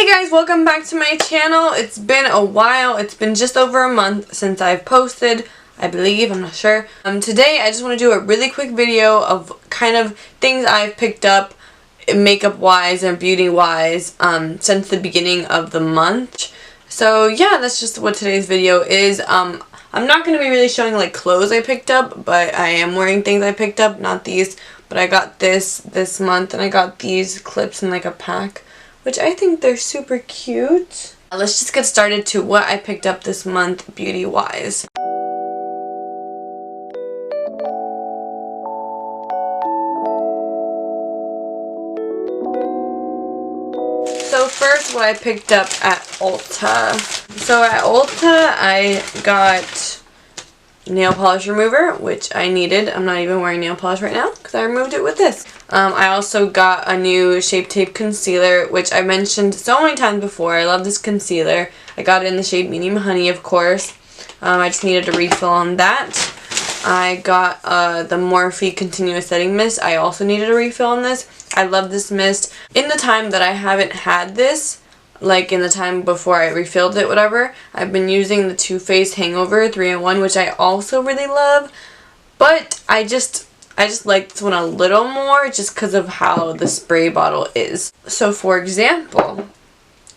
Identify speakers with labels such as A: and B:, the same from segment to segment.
A: Hey guys, welcome back to my channel. It's been a while. It's been just over a month since I've posted, I believe, I'm not sure. Today I just want to do a really quick video of kind of things I've picked up makeup wise and beauty wise since the beginning of the month. So yeah, that's just what today's video is. I'm not going to be really showing like clothes I picked up, but I am wearing things I picked up, not these, but I got this month, and I got these clips in like a pack, which I think they're super cute. Let's just get started to what I picked up this month beauty wise. So first, what I picked up at Ulta. So at Ulta I got nail polish remover, which I needed. I'm not even wearing nail polish right now because I removed it with this. I also got a new Shape Tape concealer, which I mentioned so many times before. I love this concealer. I got it in the shade Medium Honey, of course. I just needed a refill on that. I got the Morphe Continuous Setting Mist. I also needed a refill on this. I love this mist. In the time that I haven't had this, like in the time before I refilled it, whatever, I've been using the Too Faced Hangover 3-in-1, which I also really love, but I just like this one a little more just because of how the spray bottle is. So for example,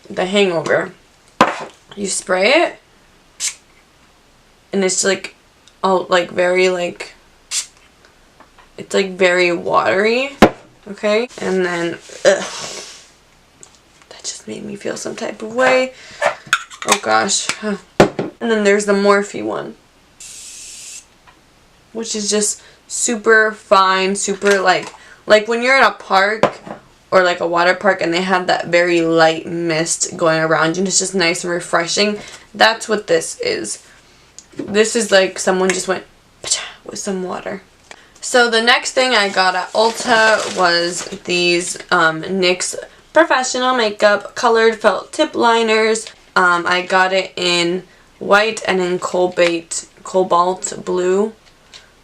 A: the Hangover, you spray it and it's like, oh, like very like, it's like very watery, okay, and then just made me feel some type of way. Oh gosh. And then there's the Morphe one, which is just super fine, super like when you're in a park or like a water park and they have that very light mist going around you and it's just nice and refreshing. That's what this is. This is like someone just went with some water. So the next thing I got at Ulta was these NYX Professional Makeup Colored Felt Tip Liners. I got it in white and in cobalt blue.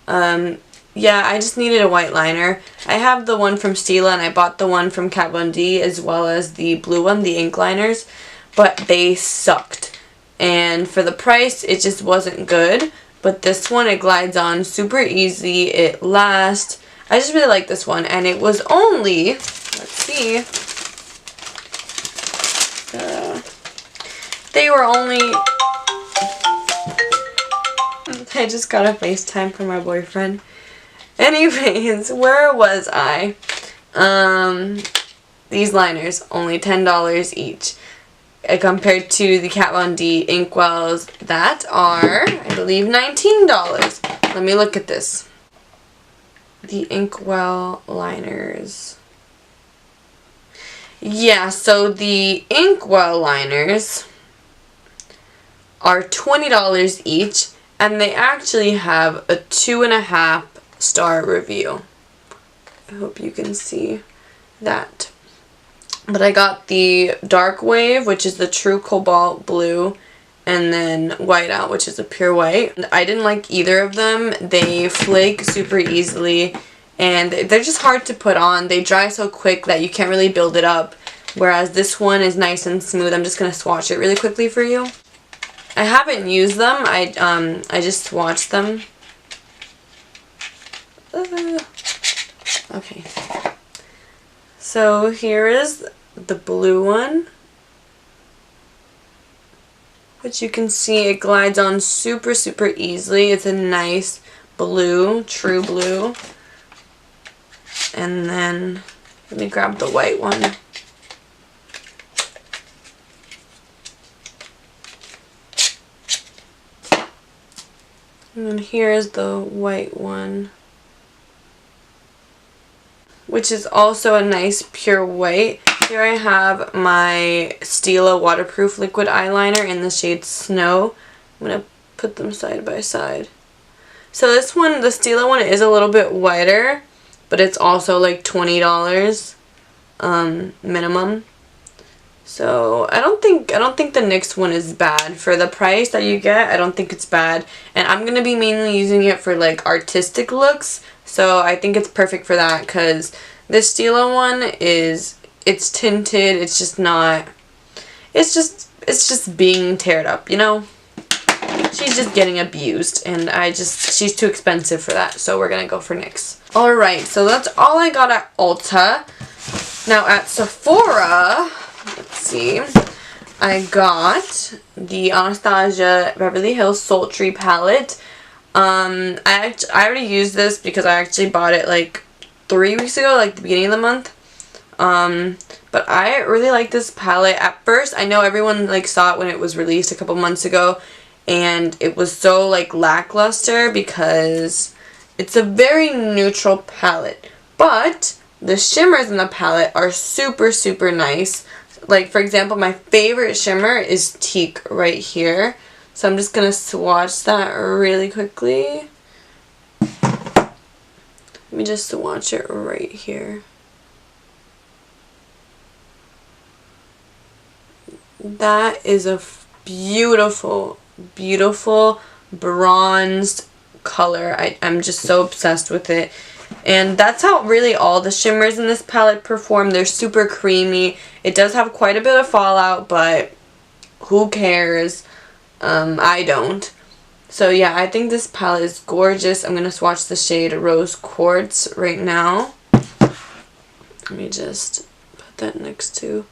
A: Yeah, I just needed a white liner. I have the one from Stila and I bought the one from Kat Von D as well as the blue one, the ink liners, but they sucked. And for the price, it just wasn't good. But this one, it glides on super easy. It lasts. I just really like this one, and it was only, let's see, they were only, I just got a FaceTime from my boyfriend. Anyways, where was I? These liners, only $10 each. Compared to the Kat Von D Inkwells that are, I believe, $19. Let me look at this. The Inkwell liners. Yeah, so the Inkwell liners are $20 each, and they actually have a 2.5-star review. I hope you can see that. But I got the Dark Wave, which is the true cobalt blue, and then White Out, which is a pure white. I didn't like either of them. They flake super easily, and they're just hard to put on. They dry so quick that you can't really build it up, whereas this one is nice and smooth. I'm just going to swatch it really quickly for you. I haven't used them. I just swatched them. Okay. So here is the blue one, which you can see it glides on super easily. It's a nice blue, true blue. And then let me grab the white one. And then here is the white one, which is also a nice pure white. Here I have my Stila waterproof liquid eyeliner in the shade Snow. I'm going to put them side by side. So this one, the Stila one, is a little bit whiter, but it's also like $20 minimum. So I don't think the NYX one is bad. For the price that you get, I don't think it's bad. And I'm going to be mainly using it for like artistic looks. So I think it's perfect for that, because this Stila one it's tinted. It's just not, it's just being teared up, you know? She's just getting abused, and she's too expensive for that, so we're gonna go for NYX. Alright, so that's all I got at Ulta. Now at Sephora, let's see, I got the Anastasia Beverly Hills Sultry palette. I already used this because I actually bought it like 3 weeks ago, like the beginning of the month. But I really like this palette. At first, I know everyone like saw it when it was released a couple months ago, and it was so like lackluster because it's a very neutral palette. But the shimmers in the palette are super, super nice. Like, for example, my favorite shimmer is Teak right here. So I'm just going to swatch that really quickly. Let me just swatch it right here. That is a beautiful, beautiful bronzed color. I'm just so obsessed with it. And that's how really all the shimmers in this palette perform. They're super creamy. It does have quite a bit of fallout, but who cares? I don't. So yeah, I think this palette is gorgeous. I'm going to swatch the shade Rose Quartz right now. Let me just put that next to.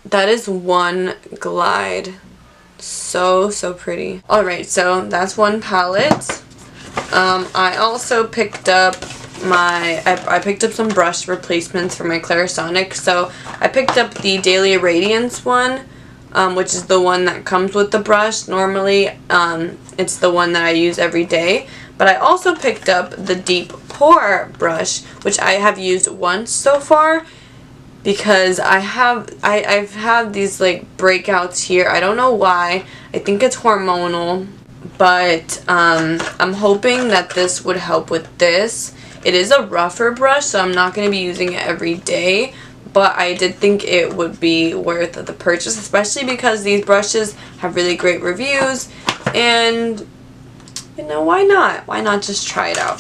A: That is one glide. So, so pretty. Alright, so that's one palette. I also picked up I picked up some brush replacements for my Clarisonic. So I picked up the Daily Radiance one, which is the one that comes with the brush. Normally, it's the one that I use every day. But I also picked up the Deep Pore brush, which I have used once so far, because I've had these like breakouts here. I don't know why. I think it's hormonal, but I'm hoping that this would help with this. It is a rougher brush, so I'm not going to be using it every day, but I did think it would be worth the purchase, especially because these brushes have really great reviews, and you know, why not? Why not just try it out?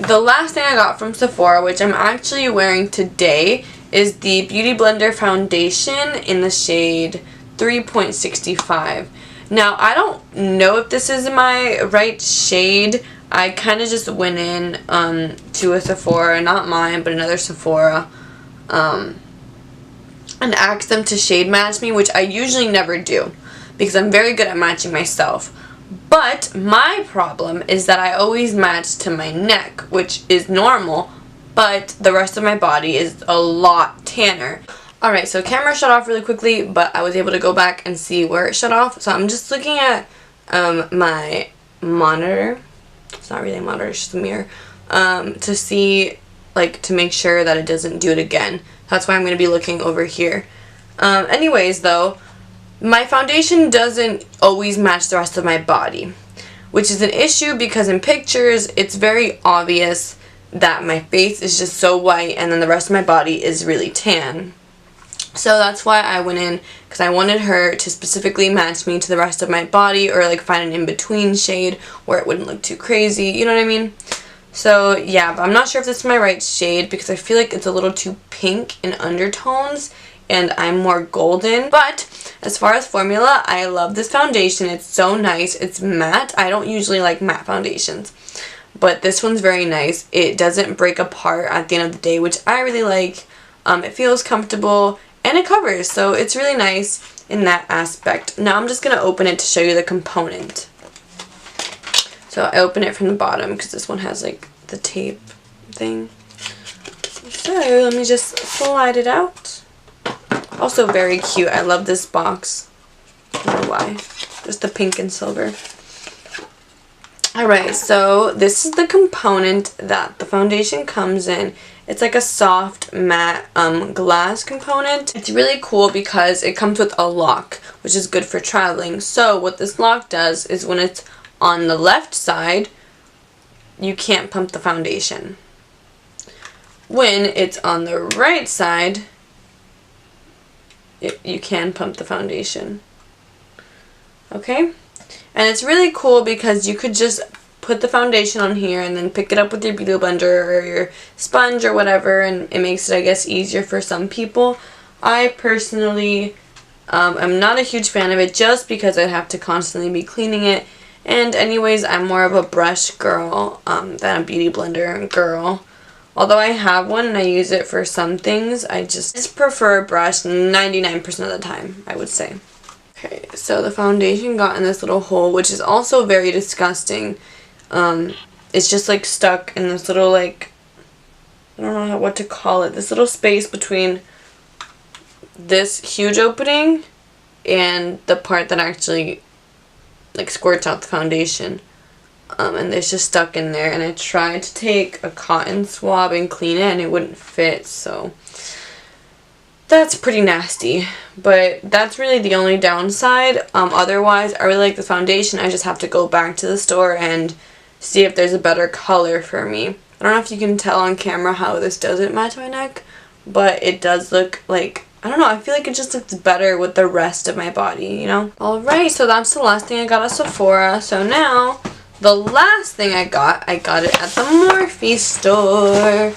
A: The last thing I got from Sephora, which I'm actually wearing today, is the Beauty Blender Foundation in the shade 3.65. Now, I don't know if this is my right shade. I kind of just went in to a Sephora, not mine, but another Sephora, and asked them to shade match me, which I usually never do because I'm very good at matching myself. But my problem is that I always match to my neck, which is normal, but the rest of my body is a lot tanner. Alright, so camera shut off really quickly, but I was able to go back and see where it shut off. So I'm just looking at my monitor. It's not really a monitor, it's just a mirror. To see, like, to make sure that it doesn't do it again. That's why I'm going to be looking over here. Anyways, though, my foundation doesn't always match the rest of my body, which is an issue because in pictures, it's very obvious that my face is just so white and then the rest of my body is really tan. So that's why I went in, because I wanted her to specifically match me to the rest of my body, or like find an in-between shade where it wouldn't look too crazy, you know what I mean? So yeah, but I'm not sure if this is my right shade because I feel like it's a little too pink in undertones and I'm more golden. But as far as formula, I love this foundation. It's so nice. It's matte. I don't usually like matte foundations, but this one's very nice. It doesn't break apart at the end of the day, which I really like. It feels comfortable and it covers, so it's really nice in that aspect. Now I'm just going to open it to show you the component. So I open it from the bottom because this one has like the tape thing. So let me just slide it out. Also very cute. I love this box. I don't know why. Just the pink and silver. Alright, so this is the component that the foundation comes in. It's like a soft matte glass component. It's really cool because it comes with a lock, which is good for traveling. So what this lock does is when it's on the left side, you can't pump the foundation. When it's on the right side, you can pump the foundation. Okay? And it's really cool because you could just put the foundation on here and then pick it up with your beauty blender or your sponge or whatever, and it makes it, I guess, easier for some people. I personally I'm not a huge fan of it just because I'd have to constantly be cleaning it. And anyways, I'm more of a brush girl than a beauty blender girl. Although I have one and I use it for some things, I just prefer a brush 99% of the time, I would say. Okay, so the foundation got in this little hole, which is also very disgusting. It's just like stuck in this little, like, I don't know what to call it, this little space between this huge opening and the part that actually like squirts out the foundation. And it's just stuck in there, and I tried to take a cotton swab and clean it and it wouldn't fit, so that's pretty nasty. But that's really the only downside. Otherwise, I really like the foundation. I just have to go back to the store and see if there's a better color for me. I don't know if you can tell on camera how this doesn't match my neck, but it does look like, I don't know, I feel like it just looks better with the rest of my body, you know? Alright, so that's the last thing I got at Sephora. So now, the last thing I got it at the Morphe store.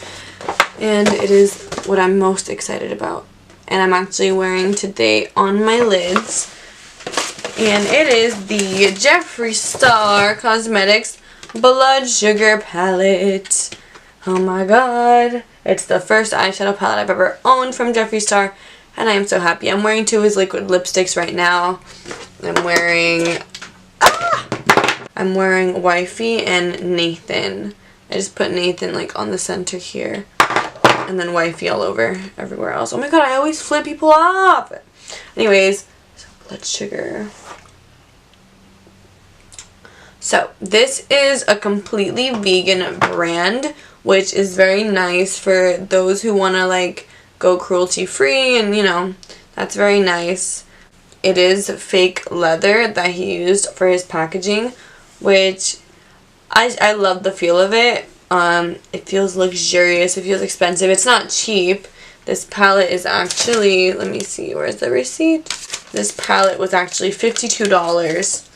A: And it is what I'm most excited about. And I'm actually wearing today on my lids. And it is the Jeffree Star Cosmetics Blood Sugar Palette. Oh my god. It's the first eyeshadow palette I've ever owned from Jeffree Star. And I am so happy. I'm wearing two of his liquid lipsticks right now. I'm wearing Wifey and Nathan. I just put Nathan like on the center here. And then Wifey all over everywhere else. Oh my god, I always flip people off. Anyways, so blood sugar. So this is a completely vegan brand, which is very nice for those who want to like go cruelty free, and you know, that's very nice. It is fake leather that he used for his packaging, which I love the feel of it. It feels luxurious, it feels expensive. It's not cheap. This palette is actually, let me see, where's the receipt? This palette was actually $52.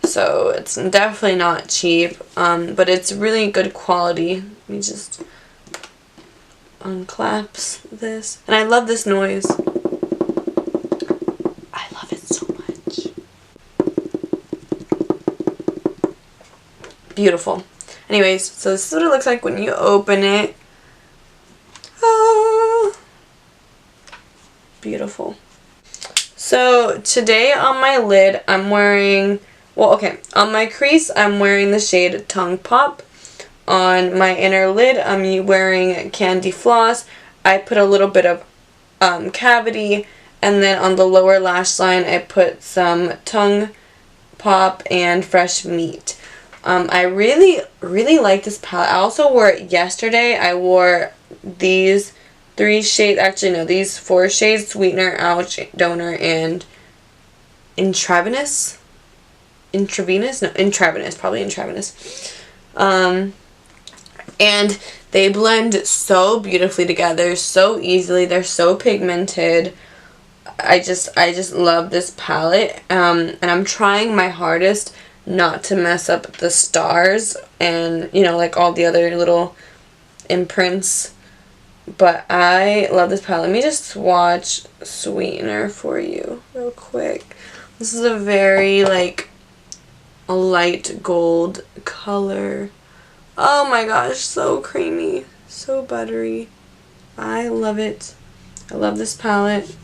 A: So it's definitely not cheap, but it's really good quality. Let me just unclaps this. And I love this noise. I love it so much. Beautiful. Anyways, so this is what it looks like when you open it. Oh, beautiful. So today on my lid I'm wearing, well, okay, on my crease I'm wearing the shade Tongue Pop. On my inner lid I'm wearing Candy Floss. I put a little bit of Cavity, and then on the lower lash line I put some Tongue Pop and Fresh Meat. I really like this palette. I also wore it yesterday. I wore these three shades, actually no, these four shades: Sweetener, Ouch, Donor, and Intravenous. Probably Intravenous. And they blend so beautifully together, so easily. They're so pigmented. I just love this palette. And I'm trying my hardest not to mess up the stars and, you know, like all the other little imprints. But I love this palette. Let me just swatch Sweetener for you real quick. This is a very, like, a light gold color. Oh my gosh, so creamy, so buttery. I love it. I love this palette.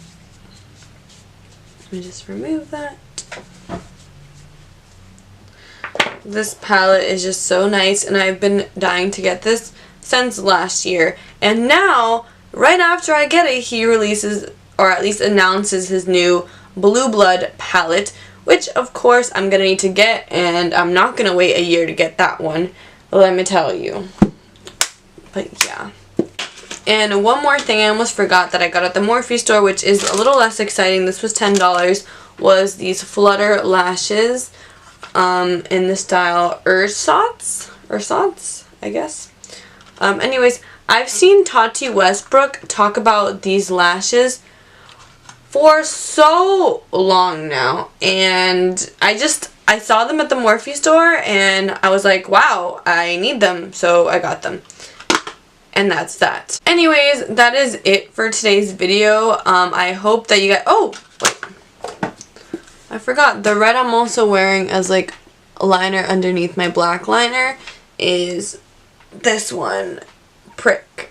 A: Let me just remove that. This palette is just so nice, and I've been dying to get this since last year. And now, right after I get it, he releases, or at least announces, his new Blue Blood palette, which of course I'm going to need to get, and I'm not going to wait a year to get that one, let me tell you. But yeah. And one more thing I almost forgot that I got at the Morphe store, which is a little less exciting, this was $10, was these Flutter lashes in the style Ersatz, I guess. Anyways, I've seen Tati Westbrook talk about these lashes for so long now, and I saw them at the Morphe store and I was like, wow, I need them, so I got them. And that's that. Anyways, that is it for today's video. I hope that you guys, oh, wait, I forgot. The red I'm also wearing as like a liner underneath my black liner is this one, Prick,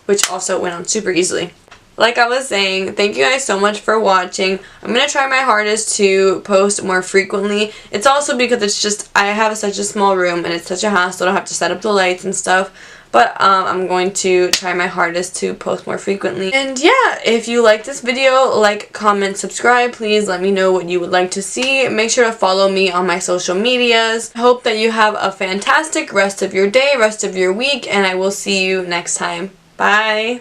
A: which also went on super easily. Like I was saying, thank you guys so much for watching. I'm going to try my hardest to post more frequently. It's also because it's just, I have such a small room and it's such a hassle to have to set up the lights and stuff. But I'm going to try my hardest to post more frequently. And yeah, if you like this video, like, comment, subscribe. Please let me know what you would like to see. Make sure to follow me on my social medias. I hope that you have a fantastic rest of your day, rest of your week, and I will see you next time. Bye!